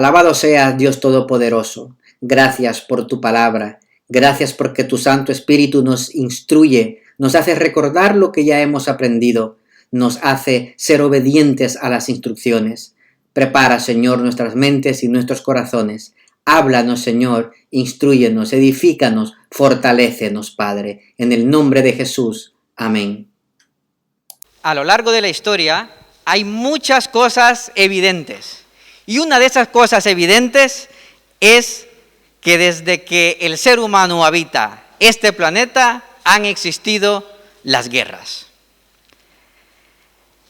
Alabado seas, Dios Todopoderoso. Gracias por tu palabra. Gracias porque tu Santo Espíritu nos instruye, nos hace recordar lo que ya hemos aprendido, nos hace ser obedientes a las instrucciones. Prepara, Señor, nuestras mentes y nuestros corazones. Háblanos, Señor, instrúyenos, edifícanos, fortalécenos, Padre. En el nombre de Jesús. Amén. A lo largo de la historia hay muchas cosas evidentes. Y una de esas cosas evidentes es que desde que el ser humano habita este planeta han existido las guerras.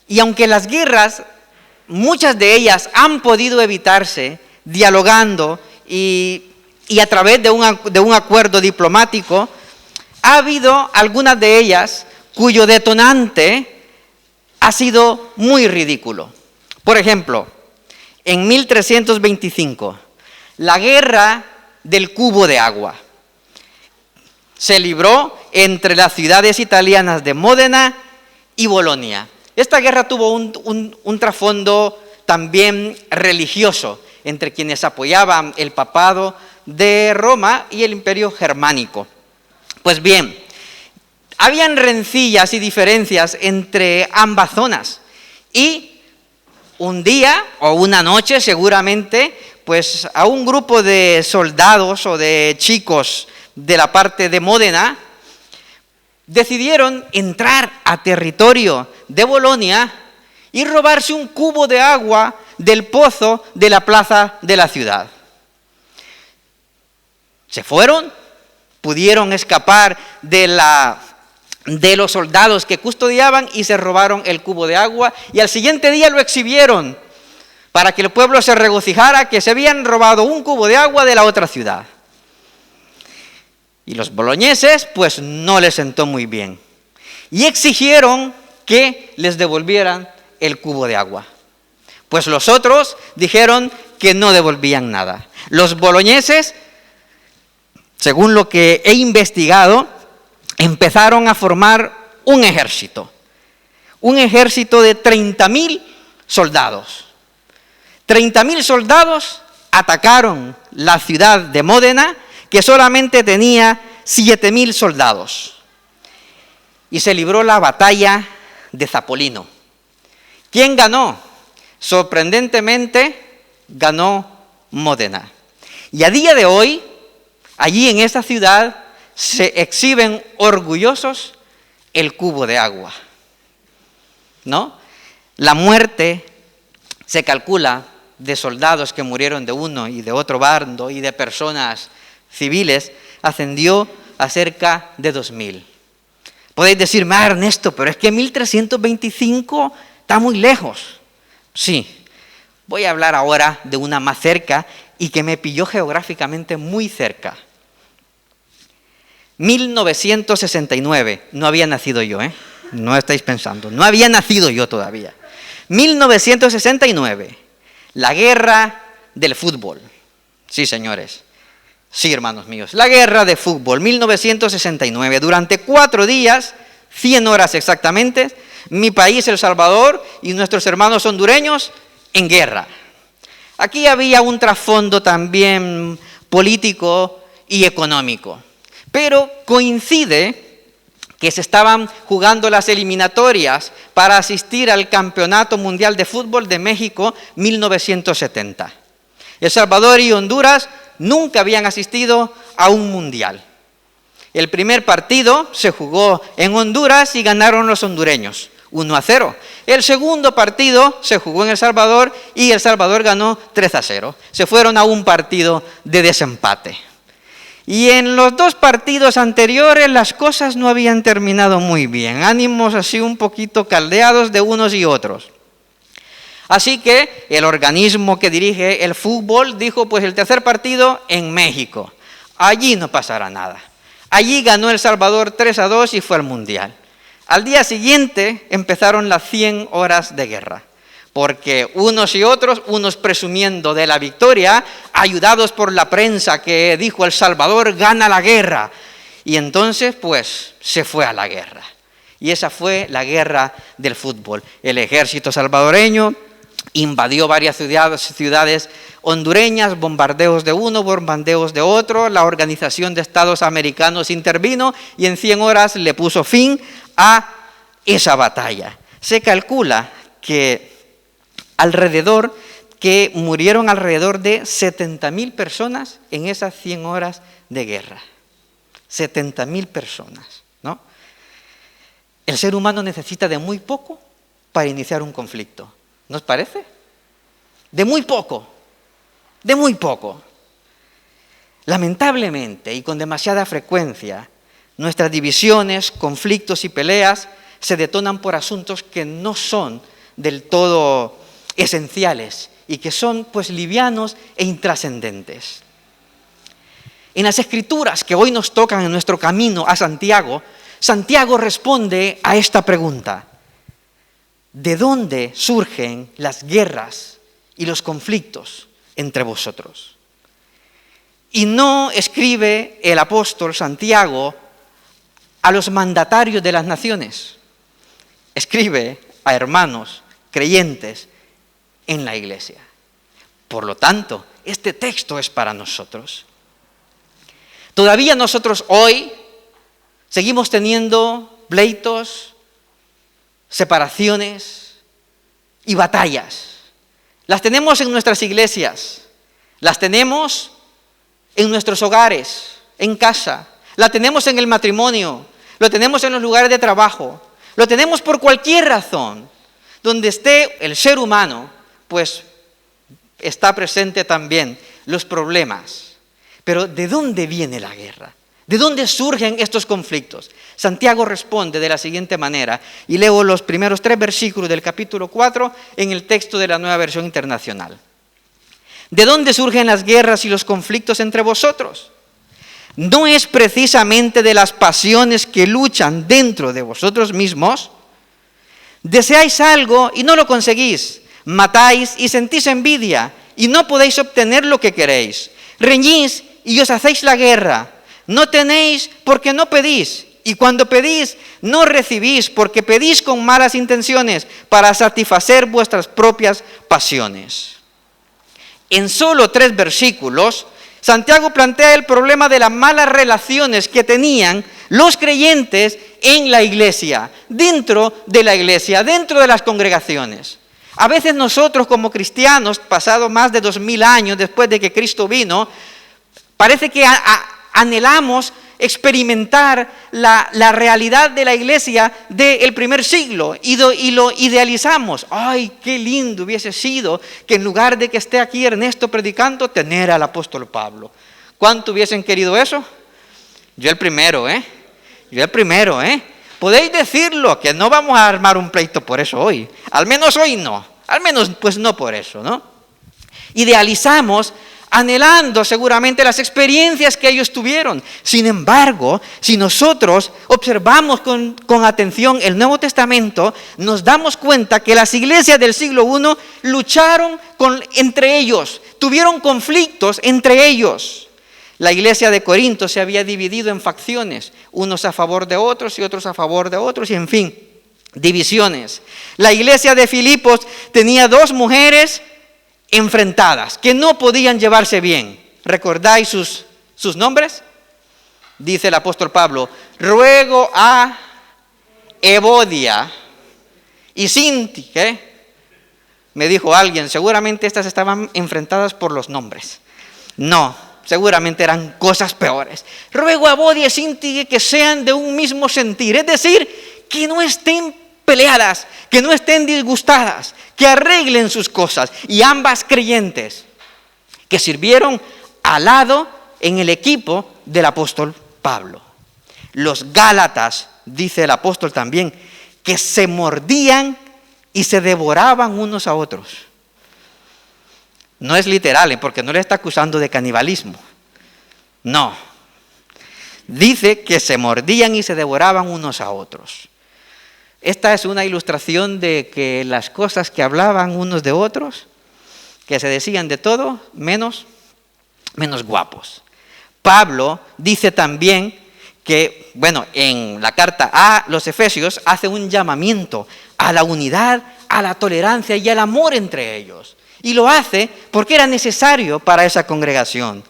Y aunque las guerras, muchas de ellas han podido evitarse dialogando y a través de un acuerdo diplomático, ha habido algunas de ellas cuyo detonante ha sido muy ridículo. Por ejemplo, en 1325, la guerra del cubo de agua se libró entre las ciudades italianas de Módena y Bolonia. Esta guerra tuvo un trasfondo también religioso entre quienes apoyaban el papado de Roma y el Imperio Germánico. Pues bien, habían rencillas y diferencias entre ambas zonas y un día o una noche seguramente, pues a un grupo de soldados o de chicos de la parte de Módena decidieron entrar a territorio de Bolonia y robarse un cubo de agua del pozo de la plaza de la ciudad. Se fueron, pudieron escapar de los soldados que custodiaban y se robaron el cubo de agua y al siguiente día lo exhibieron para que el pueblo se regocijara que se habían robado un cubo de agua de la otra ciudad. Y los boloñeses pues no les sentó muy bien y exigieron que les devolvieran el cubo de agua. Pues los otros dijeron que no devolvían nada. Los boloñeses, según lo que he investigado, empezaron a formar un ejército de 30.000 soldados. 30.000 soldados atacaron la ciudad de Módena, que solamente tenía 7.000 soldados. Y se libró la batalla de Zapolino. ¿Quién ganó? Sorprendentemente, ganó Módena. Y a día de hoy, allí en esa ciudad, se exhiben orgullosos el cubo de agua, ¿no? La muerte se calcula de soldados que murieron de uno y de otro bando y de personas civiles, ascendió a cerca de 2.000. Podéis decirme, Ernesto, pero es que 1325 está muy lejos. Sí, voy a hablar ahora de una más cerca y que me pilló geográficamente muy cerca. 1969, no había nacido yo, no estáis pensando, no había nacido yo todavía. 1969, la guerra del fútbol. Sí, señores, sí, hermanos míos, la guerra de fútbol, 1969, durante 4 días, 100 horas exactamente, mi país, El Salvador, y nuestros hermanos hondureños en guerra. Aquí había un trasfondo también político y económico. Pero coincide que se estaban jugando las eliminatorias para asistir al Campeonato Mundial de Fútbol de México 1970. El Salvador y Honduras nunca habían asistido a un mundial. El primer partido se jugó en Honduras y ganaron los hondureños, 1-0. El segundo partido se jugó en El Salvador y El Salvador ganó 3-0. Se fueron a un partido de desempate. Y en los 2 partidos anteriores las cosas no habían terminado muy bien, ánimos así un poquito caldeados de unos y otros. Así que el organismo que dirige el fútbol dijo, pues el tercer partido en México, allí no pasará nada. Allí ganó El Salvador 3-2 y fue al Mundial. Al día siguiente empezaron las 100 horas de guerra. Porque unos y otros, unos presumiendo de la victoria, ayudados por la prensa que dijo El Salvador gana la guerra. Y entonces, pues, se fue a la guerra. Y esa fue la guerra del fútbol. El ejército salvadoreño invadió varias ciudades hondureñas, bombardeos de uno, bombardeos de otro, la Organización de Estados Americanos intervino y en 100 horas le puso fin a esa batalla. Se calcula que murieron alrededor de 70.000 personas en esas 100 horas de guerra. 70.000 personas, ¿no? El ser humano necesita de muy poco para iniciar un conflicto, ¿no os parece? De muy poco, de muy poco. Lamentablemente y con demasiada frecuencia, nuestras divisiones, conflictos y peleas se detonan por asuntos que no son del todo esenciales y que son pues livianos e intrascendentes. En las Escrituras que hoy nos tocan en nuestro camino a Santiago, Santiago responde a esta pregunta: ¿de dónde surgen las guerras y los conflictos entre vosotros? Y no escribe el apóstol Santiago a los mandatarios de las naciones, escribe a hermanos creyentes en la iglesia. Por lo tanto, este texto es para nosotros. Todavía nosotros hoy seguimos teniendo pleitos, separaciones y batallas. Las tenemos en nuestras iglesias, las tenemos en nuestros hogares, en casa, la tenemos en el matrimonio, lo tenemos en los lugares de trabajo, lo tenemos por cualquier razón. Donde esté el ser humano, pues está presente también los problemas. Pero ¿de dónde viene la guerra? ¿De dónde surgen estos conflictos? Santiago responde de la siguiente manera, y leo los primeros 3 versículos del capítulo 4 en el texto de la Nueva Versión Internacional. ¿De dónde surgen las guerras y los conflictos entre vosotros? ¿No es precisamente de las pasiones que luchan dentro de vosotros mismos? Deseáis algo y no lo conseguís, matáis y sentís envidia y no podéis obtener lo que queréis, reñís y os hacéis la guerra, no tenéis porque no pedís, y cuando pedís no recibís porque pedís con malas intenciones para satisfacer vuestras propias pasiones. En solo 3 versículos, Santiago plantea el problema de las malas relaciones que tenían los creyentes en la iglesia, dentro de la iglesia, dentro de las congregaciones. A veces nosotros como cristianos, pasado más de 2000 años después de que Cristo vino, parece que anhelamos experimentar la realidad de la iglesia del primer siglo y lo idealizamos. ¡Ay, qué lindo hubiese sido que en lugar de que esté aquí Ernesto predicando, tener al apóstol Pablo! ¿Cuánto hubiesen querido eso? Yo el primero, Podéis decirlo, que no vamos a armar un pleito por eso hoy. Al menos hoy no. Al menos pues no por eso, ¿no? Idealizamos anhelando seguramente las experiencias que ellos tuvieron. Sin embargo, si nosotros observamos con atención el Nuevo Testamento, nos damos cuenta que las iglesias del siglo I lucharon entre ellos, tuvieron conflictos entre ellos. La iglesia de Corinto se había dividido en facciones, unos a favor de otros y otros a favor de otros, y en fin, divisiones. La iglesia de Filipos tenía 2 mujeres enfrentadas, que no podían llevarse bien. ¿Recordáis sus nombres? Dice el apóstol Pablo: ruego a Evodia y Sintique. Me dijo alguien, seguramente estas estaban enfrentadas por los nombres. No, seguramente eran cosas peores. Ruego a Evodia y Sintique que sean de un mismo sentir, es decir, que no estén peleadas, que no estén disgustadas, que arreglen sus cosas. Y ambas creyentes que sirvieron al lado en el equipo del apóstol Pablo. Los Gálatas, dice el apóstol también, que se mordían y se devoraban unos a otros. No es literal, porque no le está acusando de canibalismo. No. Dice que se mordían y se devoraban unos a otros. Esta es una ilustración de que las cosas que hablaban unos de otros, que se decían de todo, menos guapos. Pablo dice también que, en la carta a los Efesios hace un llamamiento a la unidad, a la tolerancia y al amor entre ellos. Y lo hace porque era necesario para esa congregación.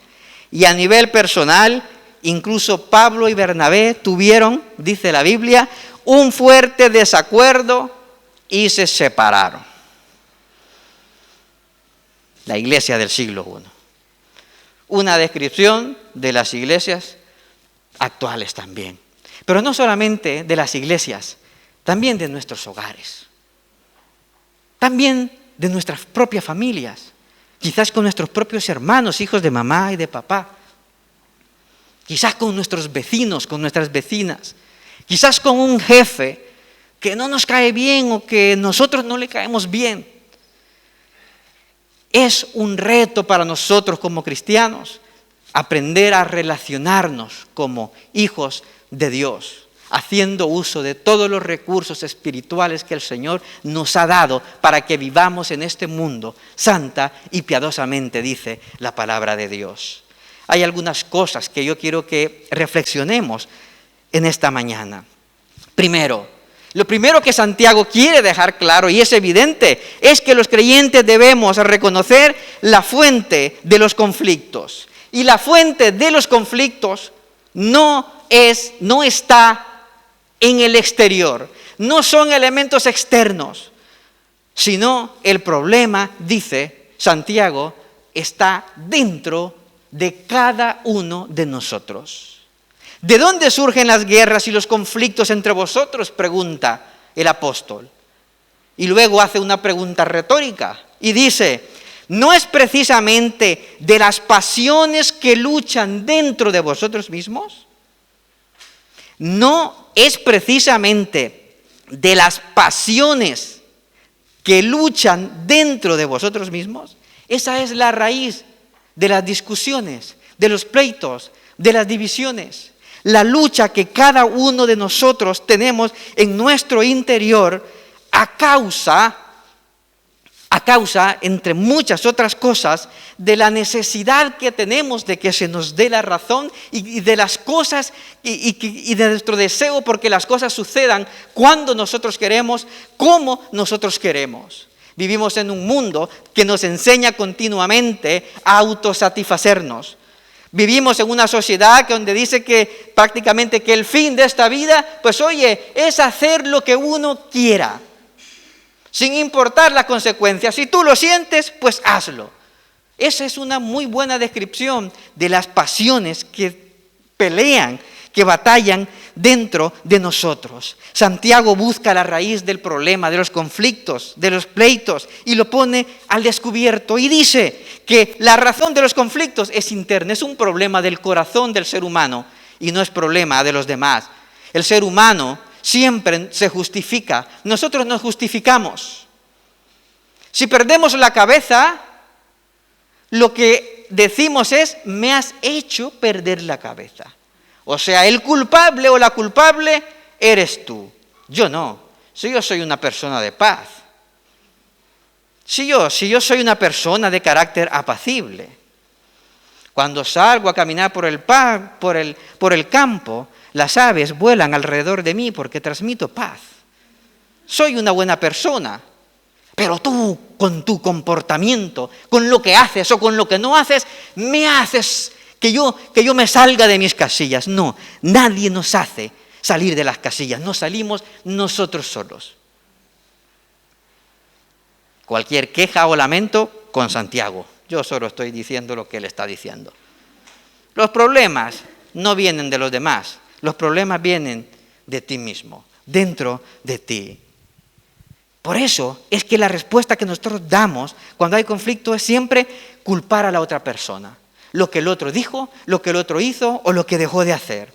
Y a nivel personal, incluso Pablo y Bernabé tuvieron, dice la Biblia, un fuerte desacuerdo y se separaron. La iglesia del siglo I. Una descripción de las iglesias actuales también. Pero no solamente de las iglesias, también de nuestros hogares. También de nuestras propias familias. Quizás con nuestros propios hermanos, hijos de mamá y de papá. Quizás con nuestros vecinos, con nuestras vecinas. Quizás con un jefe que no nos cae bien o que nosotros no le caemos bien. Es un reto para nosotros como cristianos aprender a relacionarnos como hijos de Dios, haciendo uso de todos los recursos espirituales que el Señor nos ha dado para que vivamos en este mundo santa y piadosamente, dice la palabra de Dios. Hay algunas cosas que yo quiero que reflexionemos en esta mañana. Lo primero que Santiago quiere dejar claro, y es evidente, es que los creyentes debemos reconocer la fuente de los conflictos. Y la fuente de los conflictos no está en el exterior, no son elementos externos, sino el problema, dice Santiago, está dentro de cada uno de nosotros. ¿De dónde surgen las guerras y los conflictos entre vosotros?, pregunta el apóstol. Y luego hace una pregunta retórica y dice, ¿no es precisamente de las pasiones que luchan dentro de vosotros mismos? ¿No es precisamente de las pasiones que luchan dentro de vosotros mismos? Esa es la raíz de las discusiones, de los pleitos, de las divisiones. La lucha que cada uno de nosotros tenemos en nuestro interior a causa, entre muchas otras cosas, de la necesidad que tenemos de que se nos dé la razón y de las cosas y de nuestro deseo porque las cosas sucedan cuando nosotros queremos, como nosotros queremos. Vivimos en un mundo que nos enseña continuamente a autosatisfacernos. Vivimos en una sociedad donde dice que prácticamente que el fin de esta vida, pues oye, es hacer lo que uno quiera, sin importar las consecuencias. Si tú lo sientes, pues hazlo. Esa es una muy buena descripción de las pasiones que pelean, que batallan dentro de nosotros. Santiago busca la raíz del problema, de los conflictos, de los pleitos, y lo pone al descubierto y dice que la razón de los conflictos es interna, es un problema del corazón del ser humano y no es problema de los demás. El ser humano siempre se justifica, nosotros nos justificamos. Si perdemos la cabeza, lo que decimos es, me has hecho perder la cabeza. O sea, el culpable o la culpable eres tú. Yo no. Si yo soy una persona de paz. Si yo soy una persona de carácter apacible. Cuando salgo a caminar por el campo, las aves vuelan alrededor de mí porque transmito paz. Soy una buena persona. Pero tú, con tu comportamiento, con lo que haces o con lo que no haces, me haces que yo me salga de mis casillas. No, nadie nos hace salir de las casillas, no salimos nosotros solos. Cualquier queja o lamento con Santiago. Yo solo estoy diciendo lo que él está diciendo. Los problemas no vienen de los demás, los problemas vienen de ti mismo, dentro de ti. Por eso es que la respuesta que nosotros damos cuando hay conflicto es siempre culpar a la otra persona. Lo que el otro dijo, lo que el otro hizo o lo que dejó de hacer.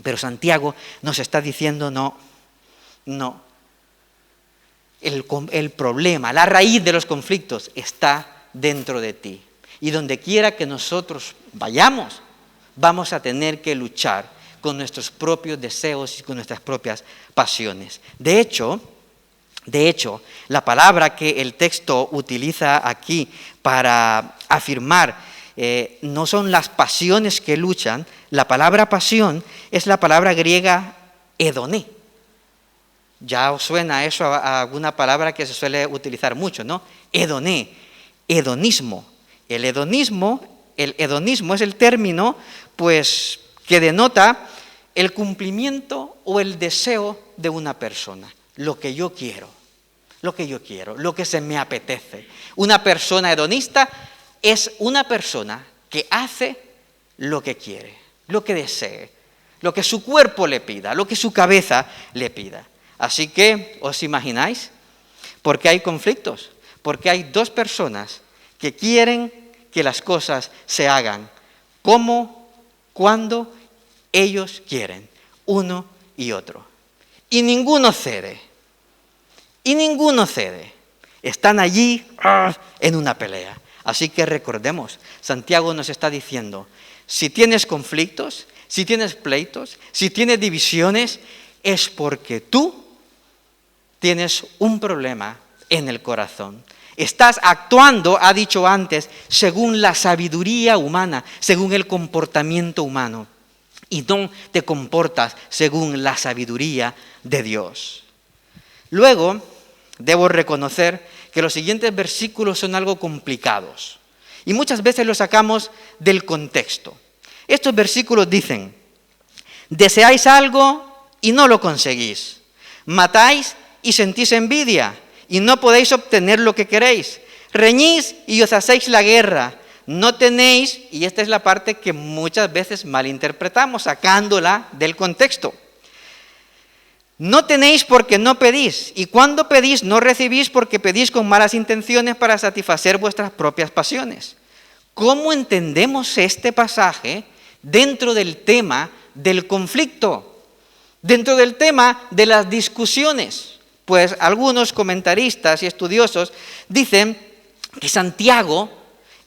Pero Santiago nos está diciendo no. El problema, la raíz de los conflictos está dentro de ti. Y donde quiera que nosotros vayamos, vamos a tener que luchar con nuestros propios deseos y con nuestras propias pasiones. De hecho, la palabra que el texto utiliza aquí para afirmar no son las pasiones que luchan. La palabra pasión es la palabra griega edoné. Ya os suena eso a alguna palabra que se suele utilizar mucho, ¿no? Edoné. hedonismo. El hedonismo es el término, pues, que denota el cumplimiento o el deseo de una persona. Lo que yo quiero, lo que se me apetece. Una persona hedonista es una persona que hace lo que quiere, lo que desee, lo que su cuerpo le pida, lo que su cabeza le pida. Así que, ¿os imagináis? ¿Por qué hay conflictos? Porque hay dos personas que quieren que las cosas se hagan como, cuando ellos quieren, uno y otro. Y ninguno cede. Están allí en una pelea. Así que recordemos, Santiago nos está diciendo, si tienes conflictos, si tienes pleitos, si tienes divisiones, es porque tú tienes un problema en el corazón. Estás actuando, ha dicho antes, según la sabiduría humana, según el comportamiento humano. Y no te comportas según la sabiduría de Dios. Luego, debo reconocer que los siguientes versículos son algo complicados. Y muchas veces los sacamos del contexto. Estos versículos dicen, deseáis algo y no lo conseguís. Matáis y sentís envidia y no podéis obtener lo que queréis. Reñís y os hacéis la guerra. No tenéis, y esta es la parte que muchas veces malinterpretamos, sacándola del contexto. No tenéis porque no pedís, y cuando pedís no recibís porque pedís con malas intenciones para satisfacer vuestras propias pasiones. ¿Cómo entendemos este pasaje dentro del tema del conflicto? Dentro del tema de las discusiones. Pues algunos comentaristas y estudiosos dicen que Santiago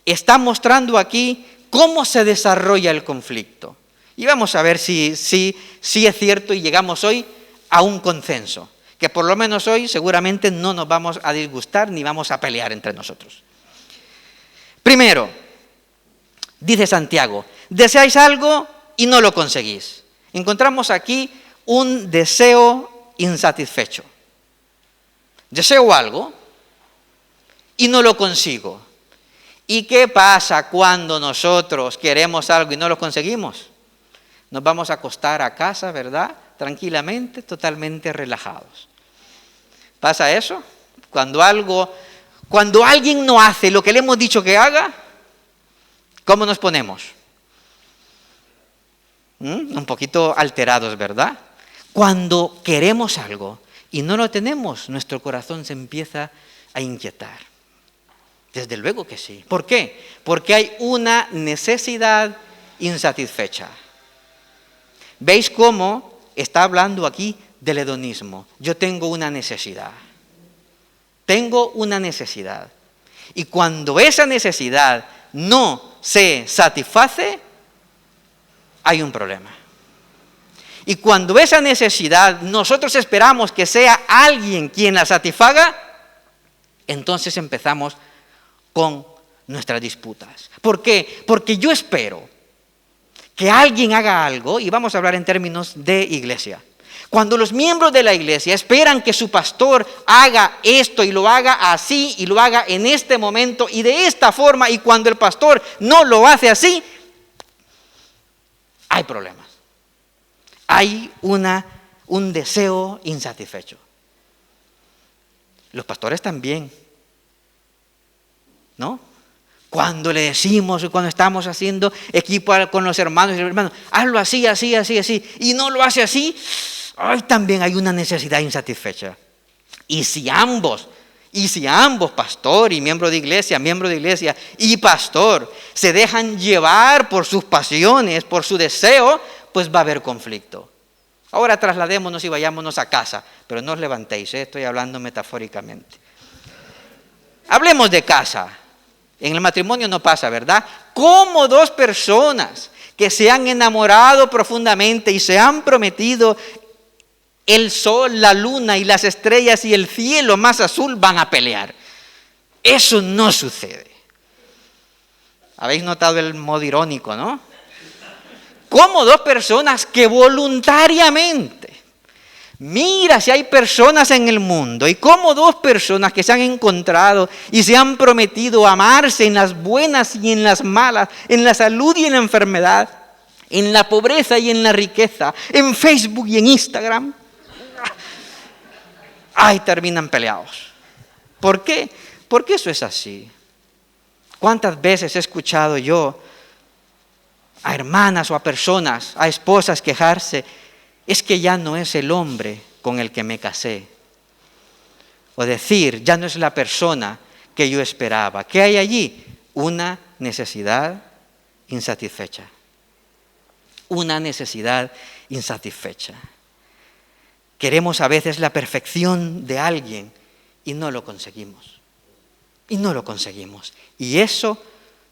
está mostrando aquí cómo se desarrolla el conflicto. Y vamos a ver si es cierto y llegamos hoy a un consenso. Que por lo menos hoy seguramente no nos vamos a disgustar ni vamos a pelear entre nosotros. Primero, dice Santiago, deseáis algo y no lo conseguís. Encontramos aquí un deseo insatisfecho. Deseo algo y no lo consigo. ¿Y qué pasa cuando nosotros queremos algo y no lo conseguimos? Nos vamos a acostar a casa, ¿verdad? Tranquilamente, totalmente relajados. ¿Pasa eso? Cuando alguien no hace lo que le hemos dicho que haga, ¿cómo nos ponemos? Un poquito alterados, ¿verdad? Cuando queremos algo y no lo tenemos, nuestro corazón se empieza a inquietar. Desde luego que sí. ¿Por qué? Porque hay una necesidad insatisfecha. ¿Veis cómo está hablando aquí del hedonismo? Yo tengo una necesidad. Tengo una necesidad. Y cuando esa necesidad no se satisface, hay un problema. Y cuando esa necesidad nosotros esperamos que sea alguien quien la satisfaga, entonces empezamos con nuestras disputas. ¿Por qué? Porque yo espero que alguien haga algo, y vamos a hablar en términos de iglesia. Cuando los miembros de la iglesia esperan que su pastor haga esto y lo haga así y lo haga en este momento y de esta forma, y cuando el pastor no lo hace así, hay problemas. Hay un deseo insatisfecho. Los pastores también, ¿no? Cuando le decimos, cuando estamos haciendo equipo con los hermanos y los hermanos, hazlo así, así, así, así, y no lo hace así, también hay una necesidad insatisfecha. Y si ambos, pastor y miembro de iglesia y pastor, se dejan llevar por sus pasiones, por su deseo, pues va a haber conflicto. Ahora trasladémonos y vayámonos a casa, pero no os levantéis, estoy hablando metafóricamente. Hablemos de casa. En el matrimonio no pasa, ¿verdad? ¿Cómo dos personas que se han enamorado profundamente y se han prometido el sol, la luna y las estrellas y el cielo más azul van a pelear? Eso no sucede. ¿Habéis notado el modo irónico, no? ¿Cómo dos personas que voluntariamente Mira si hay personas en el mundo y cómo dos personas que se han encontrado y se han prometido amarse en las buenas y en las malas, en la salud y en la enfermedad, en la pobreza y en la riqueza, en Facebook y en Instagram, ay, terminan peleados. ¿Por qué? Porque eso es así. ¿Cuántas veces he escuchado yo a hermanas o a personas, a esposas quejarse? Es que ya no es el hombre con el que me casé. O decir, ya no es la persona que yo esperaba. ¿Qué hay allí? Una necesidad insatisfecha. Una necesidad insatisfecha. Queremos a veces la perfección de alguien y no lo conseguimos. Y no lo conseguimos. Y eso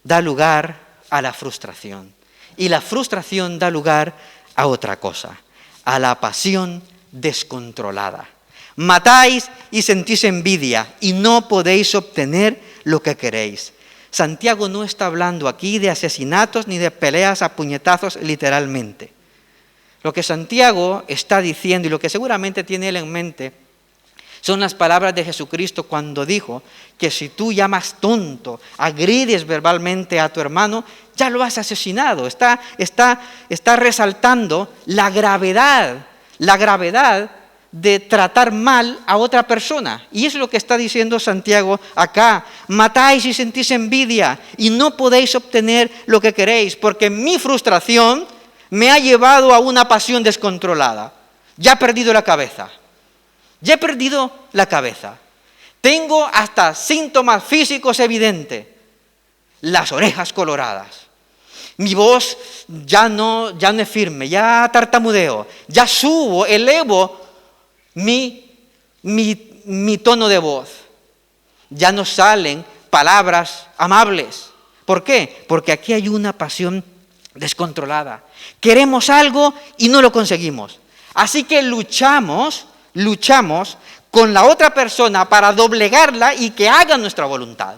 da lugar a la frustración. Y la frustración da lugar a otra cosa, a la pasión descontrolada. Matáis y sentís envidia y no podéis obtener lo que queréis. Santiago no está hablando aquí de asesinatos ni de peleas a puñetazos literalmente. Lo que Santiago está diciendo y lo que seguramente tiene él en mente son las palabras de Jesucristo cuando dijo que si tú llamas tonto, agredes verbalmente a tu hermano, ya lo has asesinado. Está resaltando la gravedad de tratar mal a otra persona. Y es lo que está diciendo Santiago acá. Matáis y sentís envidia y no podéis obtener lo que queréis, porque mi frustración me ha llevado a una pasión descontrolada. Ya he perdido la cabeza. Ya he perdido la cabeza. Tengo hasta síntomas físicos evidentes. Las orejas coloradas. Mi voz ya no es firme, ya tartamudeo. Ya elevo mi tono de voz. Ya no salen palabras amables. ¿Por qué? Porque aquí hay una pasión descontrolada. Queremos algo y no lo conseguimos. Así que luchamos con la otra persona para doblegarla y que haga nuestra voluntad.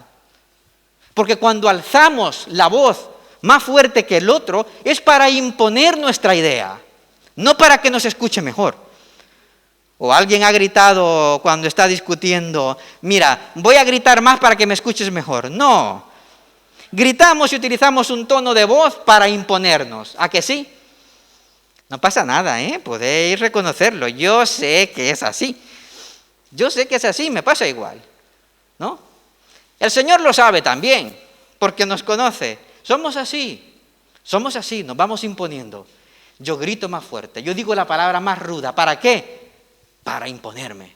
Porque cuando alzamos la voz más fuerte que el otro, es para imponer nuestra idea, no para que nos escuche mejor. O alguien ha gritado cuando está discutiendo, mira, voy a gritar más para que me escuches mejor. No, gritamos y utilizamos un tono de voz para imponernos. ¿A que sí? No pasa nada, podéis reconocerlo. Yo sé que es así. Yo sé que es así, me pasa igual, ¿no? El Señor lo sabe también, porque nos conoce. Somos así, nos vamos imponiendo. Yo grito más fuerte, yo digo la palabra más ruda. ¿Para qué? Para imponerme.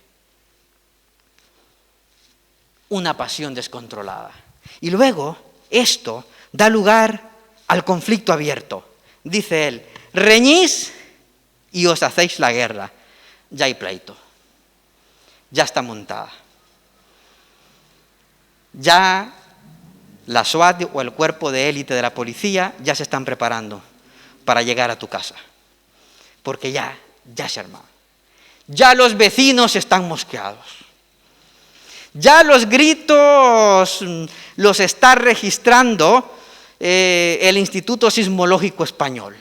Una pasión descontrolada. Y luego, esto da lugar al conflicto abierto. Dice él, reñís y os hacéis la guerra. Ya hay pleito. Ya está montada. Ya la SWAT o el cuerpo de élite de la policía ya se están preparando para llegar a tu casa. Porque ya se ha armado. Ya los vecinos están mosqueados. Ya los gritos los está registrando el Instituto Sismológico Español.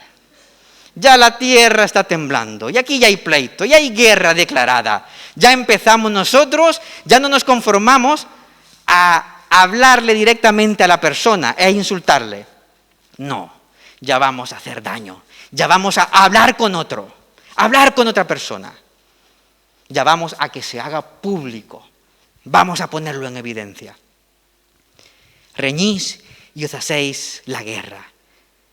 Ya la tierra está temblando, y aquí ya hay pleito, ya hay guerra declarada. Ya empezamos nosotros, ya no nos conformamos a hablarle directamente a la persona e insultarle. No, ya vamos a hacer daño, ya vamos a hablar con otra persona. Ya vamos a que se haga público, vamos a ponerlo en evidencia. Reñís y os hacéis la guerra.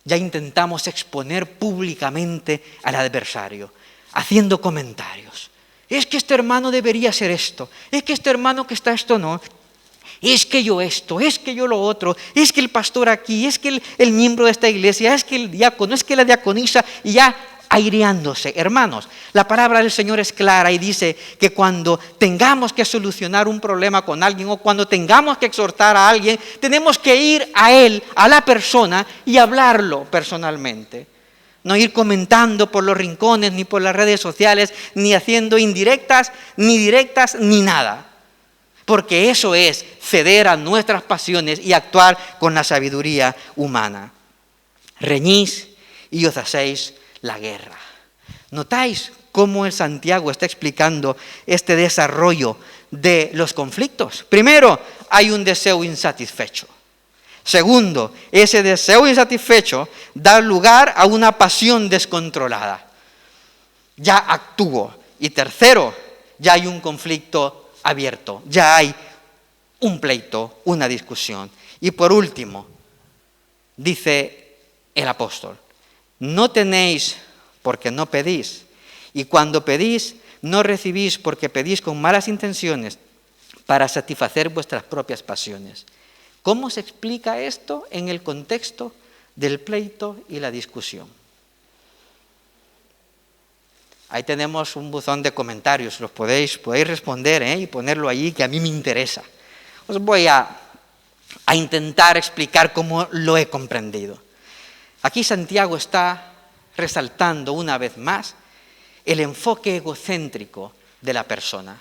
Ya intentamos exponer públicamente al adversario, haciendo comentarios. Es que este hermano debería hacer esto, es que este hermano que está esto no, es que yo esto, es que yo lo otro, es que el pastor aquí, es que el miembro de esta iglesia, es que el diácono, es que la diaconisa, y ya aireándose. Hermanos, la palabra del Señor es clara y dice que cuando tengamos que solucionar un problema con alguien o cuando tengamos que exhortar a alguien, tenemos que ir a él, a la persona, y hablarlo personalmente. No ir comentando por los rincones, ni por las redes sociales, ni haciendo indirectas, ni directas, ni nada. Porque eso es ceder a nuestras pasiones y actuar con la sabiduría humana. Reñís y os hacéis la guerra. ¿Notáis cómo el Santiago está explicando este desarrollo de los conflictos? Primero, hay un deseo insatisfecho. Segundo, ese deseo insatisfecho da lugar a una pasión descontrolada. Ya actúo. Y tercero, ya hay un conflicto abierto, ya hay un pleito, una discusión. Y por último, dice el apóstol, no tenéis porque no pedís, y cuando pedís, no recibís porque pedís con malas intenciones para satisfacer vuestras propias pasiones. ¿Cómo se explica esto en el contexto del pleito y la discusión? Ahí tenemos un buzón de comentarios, los podéis responder y ponerlo allí, que a mí me interesa. Os voy a intentar explicar cómo lo he comprendido. Aquí Santiago está resaltando una vez más el enfoque egocéntrico de la persona.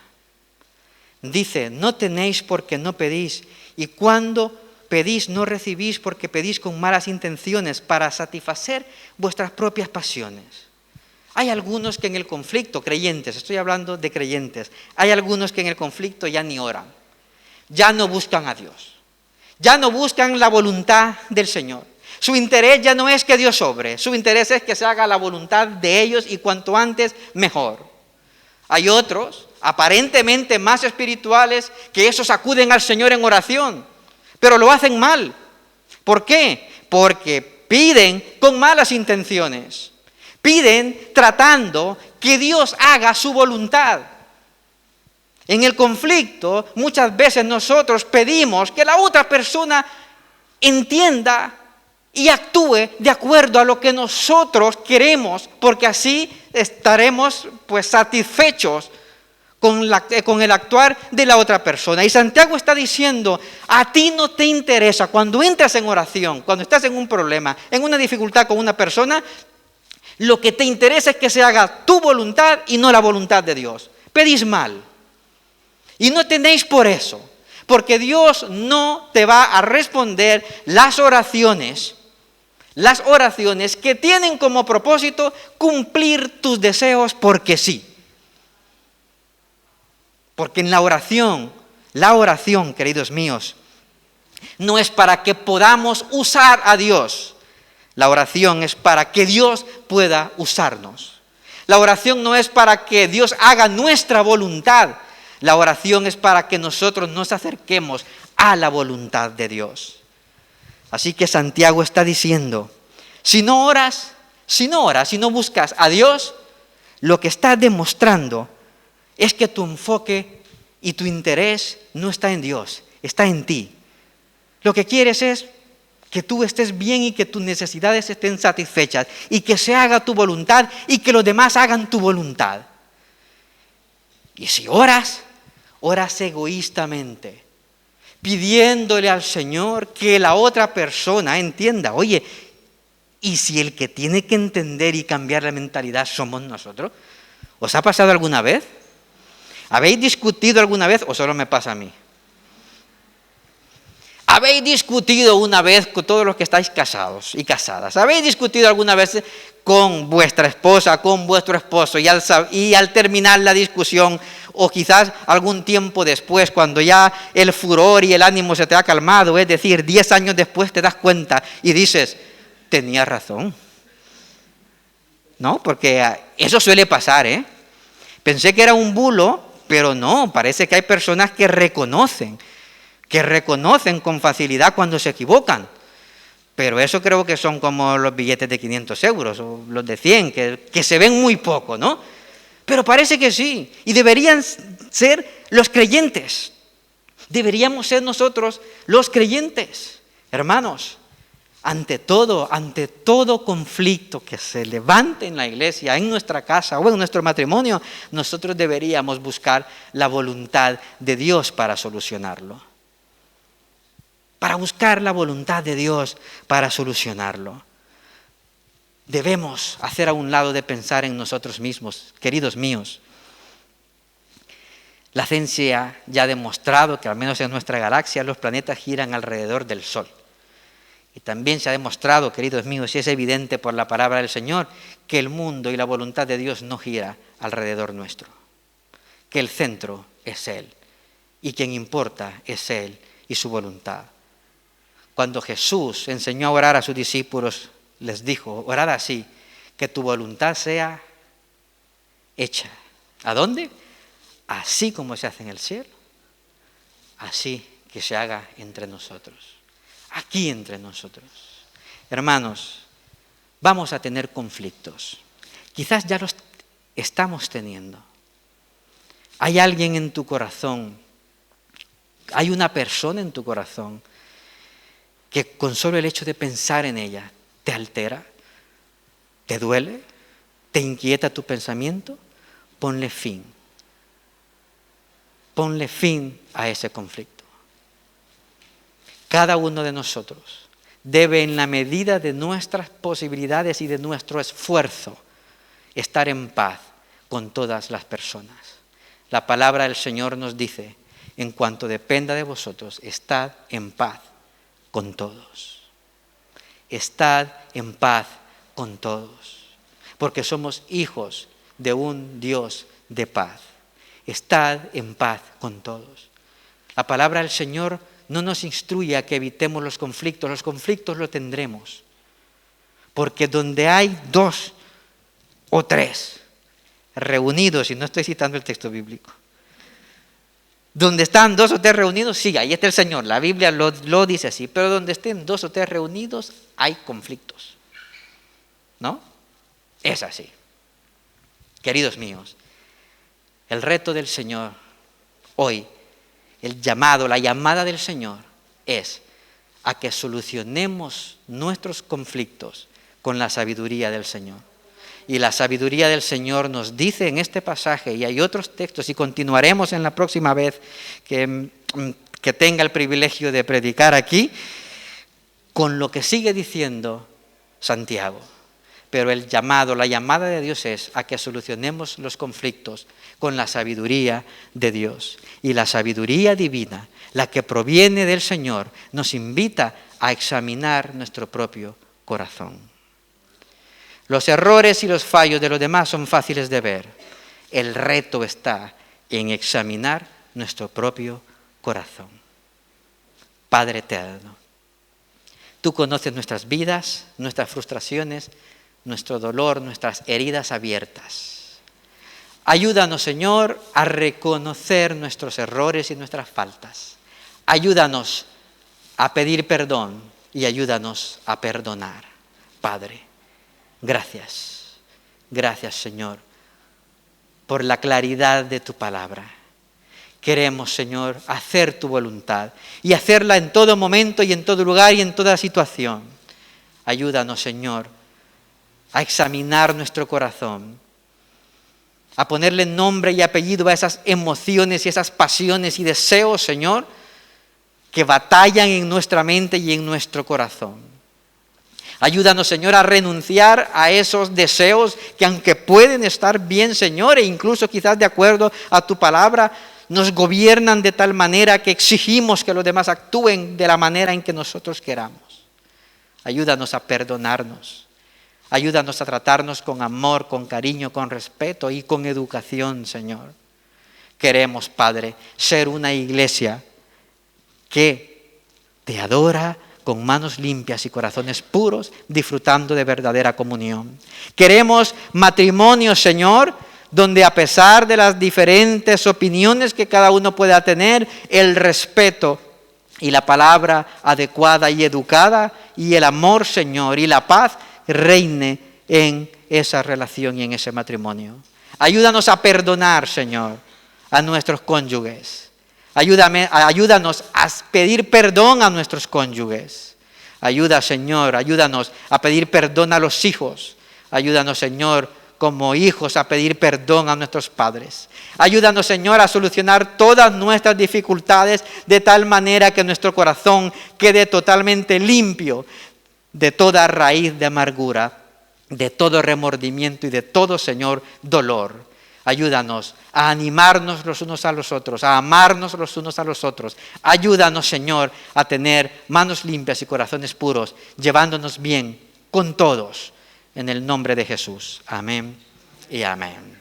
Dice, no tenéis porque no pedís, y cuando pedís no recibís porque pedís con malas intenciones para satisfacer vuestras propias pasiones. Hay algunos que en el conflicto, creyentes, estoy hablando de creyentes, hay algunos que en el conflicto ya ni oran, ya no buscan a Dios, ya no buscan la voluntad del Señor. Su interés ya no es que Dios obre, su interés es que se haga la voluntad de ellos y cuanto antes mejor. Hay otros, aparentemente más espirituales, que esos acuden al Señor en oración, pero lo hacen mal. ¿Por qué? Porque piden con malas intenciones, piden tratando que Dios haga su voluntad. En el conflicto, muchas veces nosotros pedimos que la otra persona entienda y actúe de acuerdo a lo que nosotros queremos, porque así estaremos satisfechos con el actuar de la otra persona. Y Santiago está diciendo, a ti no te interesa, cuando entras en oración, cuando estás en un problema, en una dificultad con una persona, lo que te interesa es que se haga tu voluntad y no la voluntad de Dios. Pedís mal. Y no tenéis por eso, porque Dios no te va a responder las oraciones que tienen como propósito cumplir tus deseos porque sí. Porque en la oración, queridos míos, no es para que podamos usar a Dios. La oración es para que Dios pueda usarnos. La oración no es para que Dios haga nuestra voluntad. La oración es para que nosotros nos acerquemos a la voluntad de Dios. Así que Santiago está diciendo, si no oras, si no buscas a Dios, lo que estás demostrando es que tu enfoque y tu interés no está en Dios, está en ti. Lo que quieres es que tú estés bien y que tus necesidades estén satisfechas y que se haga tu voluntad y que los demás hagan tu voluntad. Y si oras egoístamente, pidiéndole al Señor que la otra persona entienda, oye, ¿y si el que tiene que entender y cambiar la mentalidad somos nosotros? ¿Os ha pasado alguna vez? ¿Habéis discutido alguna vez o solo me pasa a mí? ¿Habéis discutido una vez con todos los que estáis casados y casadas? ¿Habéis discutido alguna vez con vuestra esposa, con vuestro esposo y al terminar la discusión o quizás algún tiempo después, cuando ya el furor y el ánimo se te ha calmado, es decir, 10 años después te das cuenta y dices, tenía razón? ¿No? Porque eso suele pasar, Pensé que era un bulo, pero no, parece que hay personas que reconocen con facilidad cuando se equivocan. Pero eso creo que son como los billetes de 500 euros o los de 100, que se ven muy poco, ¿no? Pero parece que sí, y deberían ser los creyentes. Deberíamos ser nosotros los creyentes. Hermanos, ante todo conflicto que se levante en la iglesia, en nuestra casa o en nuestro matrimonio, nosotros deberíamos buscar la voluntad de Dios para solucionarlo. Para buscar la voluntad de Dios para solucionarlo. Debemos hacer a un lado de pensar en nosotros mismos, queridos míos. La ciencia ya ha demostrado que al menos en nuestra galaxia los planetas giran alrededor del Sol. Y también se ha demostrado, queridos míos, y es evidente por la palabra del Señor, que el mundo y la voluntad de Dios no gira alrededor nuestro, que el centro es Él y quien importa es Él y su voluntad. Cuando Jesús enseñó a orar a sus discípulos, les dijo, orad así, que tu voluntad sea hecha. ¿A dónde? Así como se hace en el cielo, así que se haga entre nosotros, aquí entre nosotros. Hermanos, vamos a tener conflictos. Quizás ya los estamos teniendo. Hay alguien en tu corazón, hay una persona en tu corazón que con solo el hecho de pensar en ella te altera, te duele, te inquieta tu pensamiento. Ponle fin. Ponle fin a ese conflicto. Cada uno de nosotros debe, en la medida de nuestras posibilidades y de nuestro esfuerzo, estar en paz con todas las personas. La palabra del Señor nos dice, en cuanto dependa de vosotros, estad en paz con todos. Estad en paz con todos, porque somos hijos de un Dios de paz. Estad en paz con todos. La palabra del Señor no nos instruye a que evitemos los conflictos los tendremos, porque donde hay 2 o 3 reunidos, y no estoy citando el texto bíblico, donde están 2 o 3 reunidos, sí, ahí está el Señor, la Biblia lo dice así, pero donde estén 2 o 3 reunidos hay conflictos, ¿no? Es así. Queridos míos, el reto del Señor hoy, la llamada del Señor es a que solucionemos nuestros conflictos con la sabiduría del Señor. Y la sabiduría del Señor nos dice en este pasaje, y hay otros textos, y continuaremos en la próxima vez que tenga el privilegio de predicar aquí, con lo que sigue diciendo Santiago. Pero la llamada de Dios es a que solucionemos los conflictos con la sabiduría de Dios. Y la sabiduría divina, la que proviene del Señor, nos invita a examinar nuestro propio corazón. Los errores y los fallos de los demás son fáciles de ver. El reto está en examinar nuestro propio corazón. Padre eterno, tú conoces nuestras vidas, nuestras frustraciones, nuestro dolor, nuestras heridas abiertas. Ayúdanos, Señor, a reconocer nuestros errores y nuestras faltas. Ayúdanos a pedir perdón y ayúdanos a perdonar. Padre, gracias. Gracias, Señor, por la claridad de tu palabra. Queremos, Señor, hacer tu voluntad y hacerla en todo momento y en todo lugar y en toda situación. Ayúdanos, Señor, a examinar nuestro corazón, a ponerle nombre y apellido a esas emociones y esas pasiones y deseos, Señor, que batallan en nuestra mente y en nuestro corazón. Ayúdanos, Señor, a renunciar a esos deseos que, aunque pueden estar bien, Señor, e incluso quizás de acuerdo a tu palabra, nos gobiernan de tal manera que exigimos que los demás actúen de la manera en que nosotros queramos. Ayúdanos a perdonarnos. Ayúdanos a tratarnos con amor, con cariño, con respeto y con educación, Señor. Queremos, Padre, ser una iglesia que te adora con manos limpias y corazones puros, disfrutando de verdadera comunión. Queremos matrimonio, Señor, donde a pesar de las diferentes opiniones que cada uno pueda tener, el respeto y la palabra adecuada y educada y el amor, Señor, y la paz reine en esa relación y en ese matrimonio. Ayúdanos a perdonar, Señor, a nuestros cónyuges. Ayúdanos a pedir perdón a nuestros cónyuges. Ayúdanos a pedir perdón a los hijos. Ayúdanos, Señor, como hijos a pedir perdón a nuestros padres. Ayúdanos, Señor, a solucionar todas nuestras dificultades de tal manera que nuestro corazón quede totalmente limpio de toda raíz de amargura, de todo remordimiento y de todo, Señor, dolor. Ayúdanos a animarnos los unos a los otros, a amarnos los unos a los otros. Ayúdanos, Señor, a tener manos limpias y corazones puros, llevándonos bien con todos. En el nombre de Jesús. Amén y amén.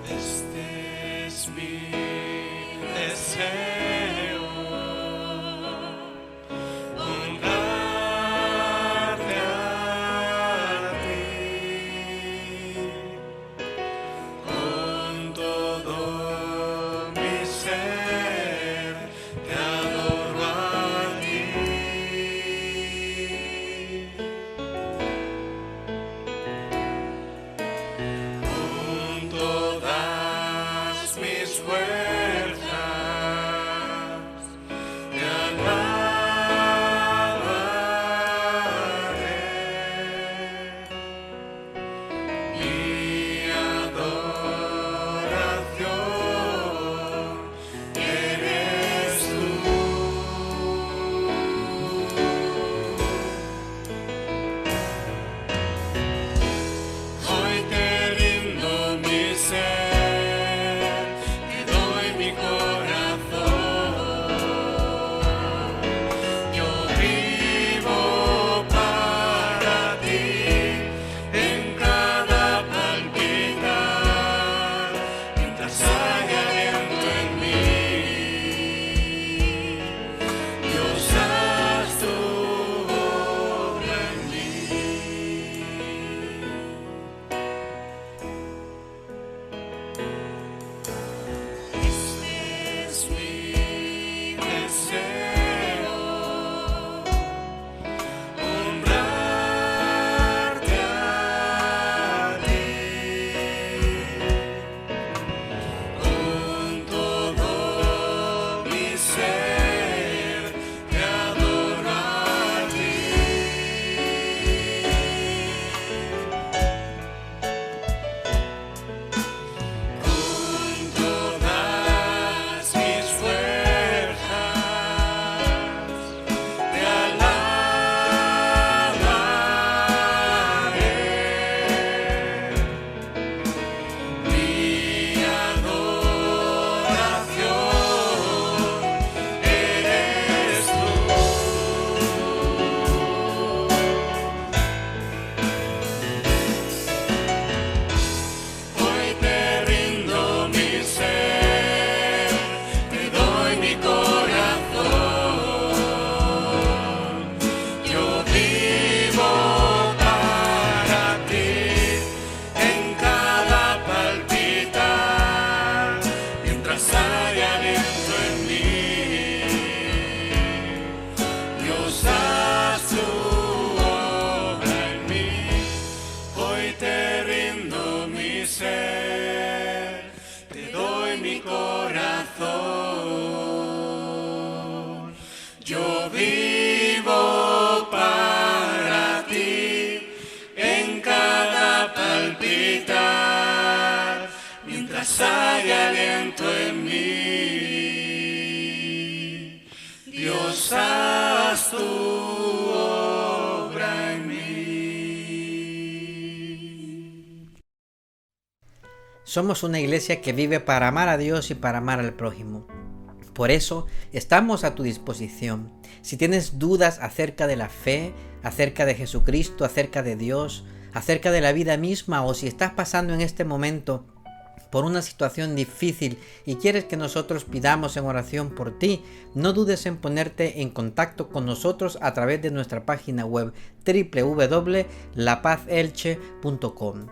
Este es mi deseo, honrarte a ti, con todo mi ser, te adoro a ti. Con todas mis fuerzas te alabaré. Mi adoración eres tú. Hoy te rindo mi ser, te doy mi corazón. Yo vivo para ti, en cada palpitar, mientras haya aliento en mí. Dios, haz tu obra en mí. Este es mi deseo, honrarte a ti, con todo mi ser, te adoro a ti. Con todas mis fuerzas te alabaré. Mi adoración eres tú. Hoy te rindo mi ser, te doy mi corazón. Yo vivo para ti, en cada palpitar, mientras haya aliento en mí. Dios, haz tu obra en mí. Hoy te rindo mi ser, te doy mi corazón. Yo vivo para ti, en cada palpitar, mientras haya aliento en mí. Dios, haz tu obra en mí. Somos una iglesia que vive para amar a Dios y para amar al prójimo. Por eso estamos a tu disposición. Si tienes dudas acerca de la fe, acerca de Jesucristo, acerca de Dios, acerca de la vida misma, o si estás pasando en este momento por una situación difícil y quieres que nosotros pidamos en oración por ti, no dudes en ponerte en contacto con nosotros a través de nuestra página web www.lapazelche.com.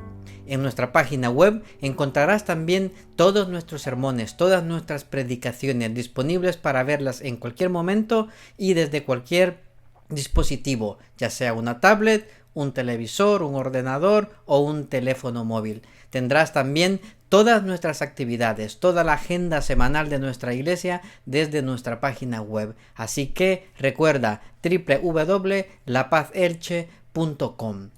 En nuestra página web encontrarás también todos nuestros sermones, todas nuestras predicaciones disponibles para verlas en cualquier momento y desde cualquier dispositivo, ya sea una tablet, un televisor, un ordenador o un teléfono móvil. Tendrás también todas nuestras actividades, toda la agenda semanal de nuestra iglesia desde nuestra página web. Así que recuerda www.lapazelche.com.